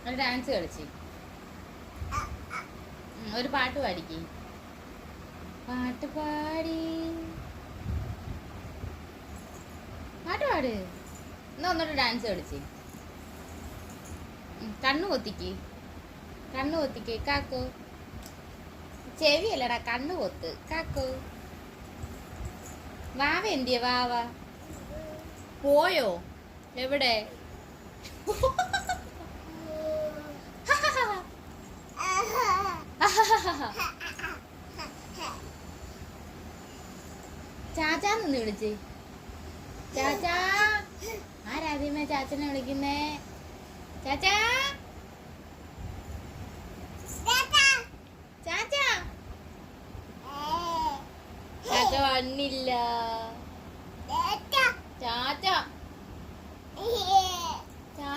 ഒരു ഡാൻസ് കളിച്ച് ഒരു പാട്ട് പാടിക്ക്. പാട്ട് പാടി പാട്ട് പാട്. എന്നാ ഒന്നോട്ട് ഡാൻസ് കളിച്ച്. കണ്ണു കൊത്തിക്ക്, കണ്ണു കൊത്തിക്ക്. കാക്കോ ചെവിയല്ലടാ, കണ്ണു കൊത്ത്. കാക്കോ വാവ എന്തിയ? വാവ പോയോ? എവിടെ? ചാച്ചാന്ന് വിളിച്ച്. ചാച്ചാ. ആരാദ്യമേ ചാച്ചനെ വിളിക്കുന്നേ? ചാച്ചാ ചാച്ചാ. ചാച്ച വന്നില്ല.